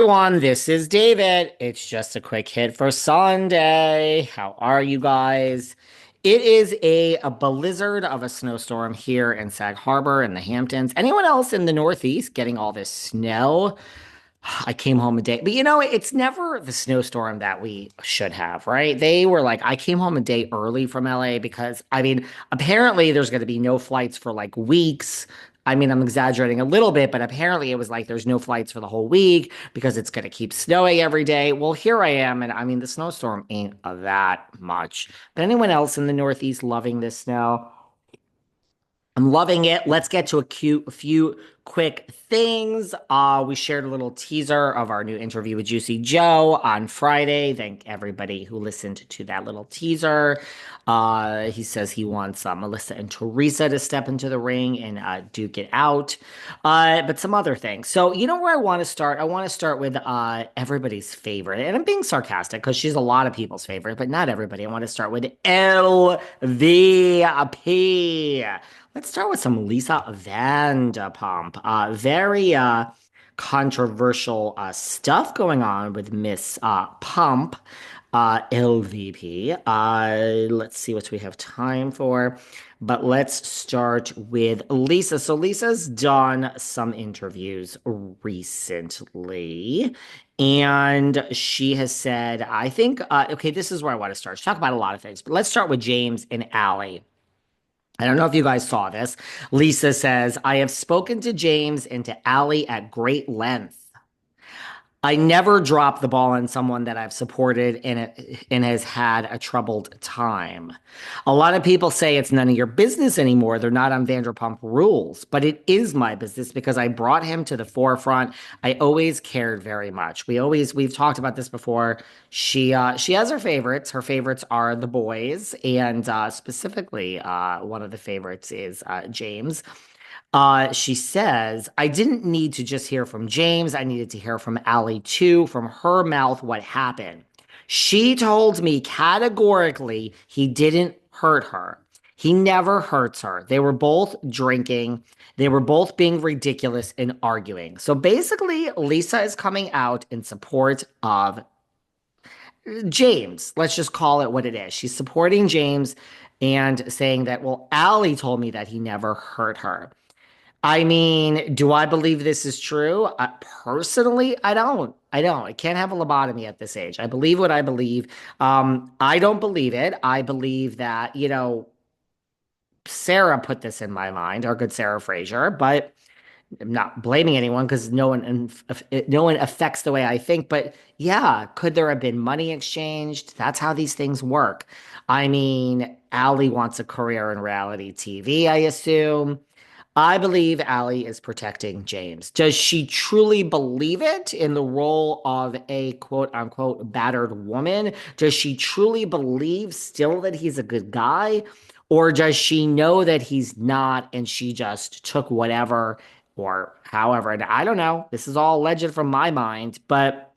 Everyone, this is David. It's just a quick hit for Sunday. How are you guys? It is a blizzard of a snowstorm here in Sag Harbor in the Hamptons. Anyone else in the Northeast getting all this snow? I came home a day, but it's never the snowstorm that we should have, right? They were like, I came home a day early from LA because, apparently there's going to be no flights for like weeks. I'm exaggerating a little bit, but apparently it was like there's no flights for the whole week because it's going to keep snowing every day. Well, here I am, and the snowstorm ain't that much. But anyone else in the Northeast loving this snow? I'm loving it. Let's get to a few quick things. We shared a little teaser of our new interview with Juicy Joe on Friday. Thank everybody who listened to that little teaser. He says he wants Melissa and Teresa to step into the ring and duke it out. But some other things. So, you know where I want to start? I want to start with everybody's favorite. And I'm being sarcastic because she's a lot of people's favorite, but not everybody. I want to start with LVP. Let's start with some Lisa Vanderpump. Very controversial stuff going on with Miss Pump, LVP. Let's see what we have time for. But let's start with Lisa. So Lisa's done some interviews recently. And she has said, I think, okay, this is where I want to start. She talked about a lot of things, but let's start with James and Allie. I don't know if you guys saw this. Lisa says, I have spoken to James and to Allie at great length. I never drop the ball on someone that I've supported and has had a troubled time. A lot of people say it's none of your business anymore. They're not on Vanderpump Rules, but it is my business because I brought him to the forefront. I always cared very much. We've talked about this before. She has her favorites. Her favorites are the boys, and specifically, one of the favorites is James. She says, I didn't need to just hear from James. I needed to hear from Allie too, from her mouth, what happened. She told me categorically he didn't hurt her. He never hurts her. They were both drinking. They were both being ridiculous and arguing. So basically, Lisa is coming out in support of James. Let's just call it what it is. She's supporting James and saying that, well, Allie told me that he never hurt her. Do I believe this is true? Personally, I don't. I don't. I can't have a lobotomy at this age. I believe what I believe. I don't believe it. I believe that, Sarah put this in my mind, our good Sarah Fraser, but I'm not blaming anyone because no one affects the way I think. But yeah, could there have been money exchanged? That's how these things work. Allie wants a career in reality TV, I assume. I believe Allie is protecting James. Does she truly believe it in the role of a quote unquote battered woman? Does she truly believe still that he's a good guy? Or does she know that he's not and she just took whatever or however? And I don't know. This is all alleged from my mind, but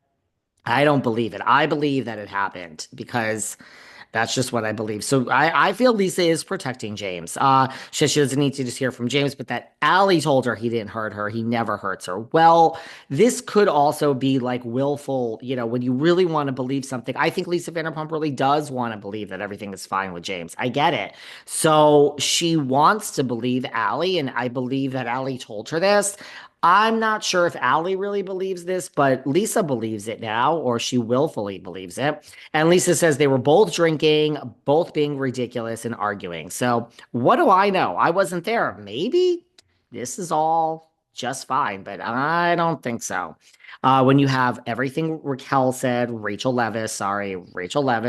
I don't believe it. I believe that it happened because that's just what I believe. So I feel Lisa is protecting James. She doesn't need to just hear from James, but that Allie told her he didn't hurt her. He never hurts her. Well, this could also be like willful, when you really want to believe something. I think Lisa Vanderpump really does want to believe that everything is fine with James. I get it. So she wants to believe Allie, and I believe that Allie told her this. I'm not sure if Allie really believes this, but Lisa believes it now, or she willfully believes it. And Lisa says they were both drinking, both being ridiculous and arguing. So, what do I know? I wasn't there. Maybe this is all just fine, but I don't think so. When you have everything Raquel said, Rachel Levis,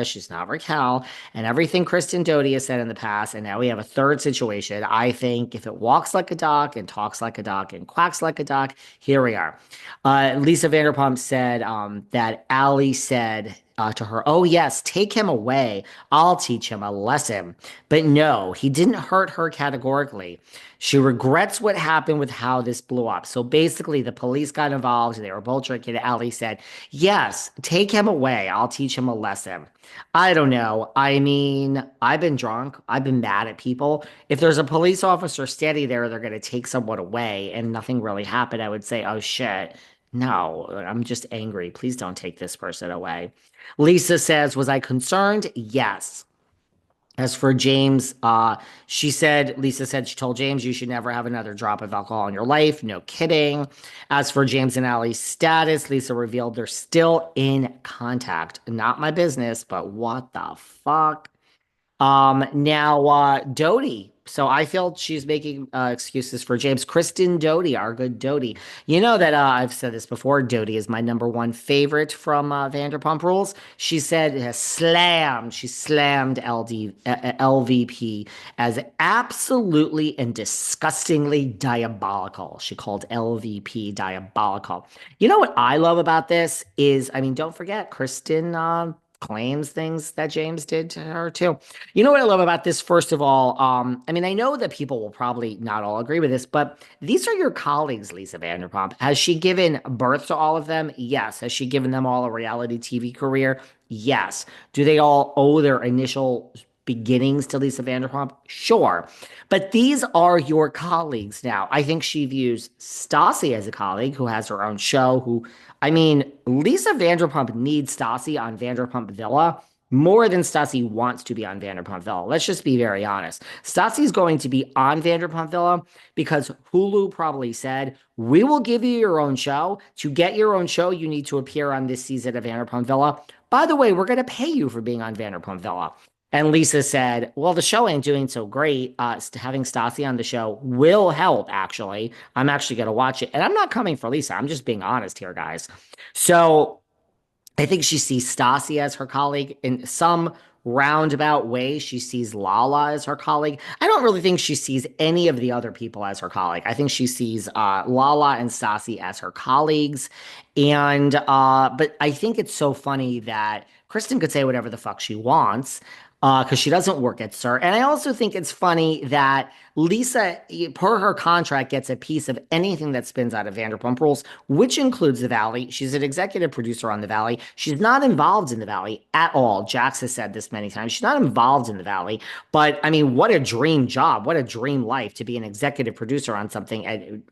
she's not Raquel, and everything Kristen Doute has said in the past, and now we have a third situation. I think if it walks like a duck and talks like a duck and quacks like a duck, here we are. Lisa Vanderpump said that Allie said to her, oh, yes, take him away. I'll teach him a lesson. But no, he didn't hurt her categorically. She regrets what happened with how this blew up. So basically, the police got involved. They were both drinking. Allie said, yes, take him away. I'll teach him a lesson. I don't know. I've been drunk. I've been mad at people. If there's a police officer standing there, they're going to take someone away and nothing really happened. I would say, oh, shit. No, I'm just angry. Please don't take this person away. Lisa says, was I concerned? Yes. As for James, Lisa said she told James you should never have another drop of alcohol in your life. No kidding. As for James and Allie's status, Lisa revealed they're still in contact. Not my business, but what the fuck? Now, Doty. So I feel she's making excuses for James. Kristen Doty, our good Doty. You know that I've said this before. Doty is my number one favorite from Vanderpump Rules. She said she slammed LVP as absolutely and disgustingly diabolical. She called LVP diabolical. You know what I love about this is, I mean, don't forget, Kristen claims things that James did to her too. You know what I love about this, first of all? I mean, I know that people will probably not all agree with this, but these are your colleagues, Lisa Vanderpump. Has she given birth to all of them? Yes. Has she given them all a reality TV career? Yes. Do they all owe their initial beginnings to Lisa Vanderpump? Sure. But these are your colleagues now. I think she views Stassi as a colleague who has her own show, I mean, Lisa Vanderpump needs Stassi on Vanderpump Villa more than Stassi wants to be on Vanderpump Villa. Let's just be very honest. Stassi's going to be on Vanderpump Villa because Hulu probably said, we will give you your own show. To get your own show, you need to appear on this season of Vanderpump Villa. By the way, we're going to pay you for being on Vanderpump Villa. And Lisa said, well, the show ain't doing so great. Having Stassi on the show will help, actually. I'm actually going to watch it. And I'm not coming for Lisa. I'm just being honest here, guys. So I think she sees Stassi as her colleague in some roundabout way. She sees Lala as her colleague. I don't really think she sees any of the other people as her colleague. I think she sees Lala and Stassi as her colleagues. And but I think it's so funny that Kristen could say whatever the fuck she wants because she doesn't work at SUR. And I also think it's funny that Lisa, per her contract, gets a piece of anything that spins out of Vanderpump Rules, which includes the Valley. She's an executive producer on the Valley. She's not involved in the Valley at all. Jax has said this many times. She's not involved in the Valley. But I mean, what a dream job. What a dream life to be an executive producer on something and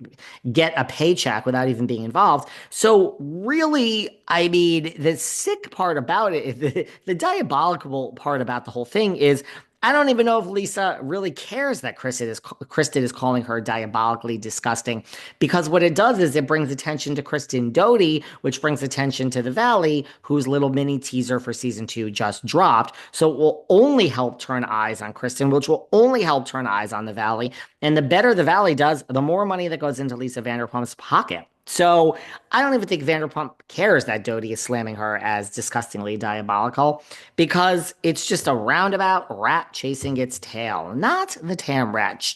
get a paycheck without even being involved. So really, I mean, the sick part about it, the diabolical part about the whole thing is I don't even know if Lisa really cares that Kristen is calling her diabolically disgusting, because what it does is it brings attention to Kristen Doute, which brings attention to the Valley, whose little mini teaser for season 2 just dropped. So it will only help turn eyes on Kristen, which will only help turn eyes on the Valley. And the better the Valley does, the more money that goes into Lisa Vanderpump's pocket. So I don't even think Vanderpump cares that Doute is slamming her as disgustingly diabolical, because it's just a roundabout rat chasing its tail, not the tam rat.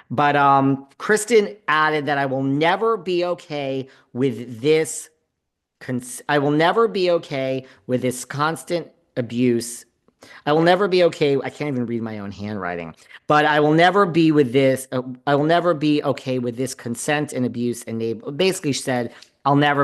But Kristen added that I will never be okay with this. I will never be okay with this constant abuse. I will never be okay. I can't even read my own handwriting, but I will never be with this. I will never be okay with this consent and abuse. And they basically said, I'll never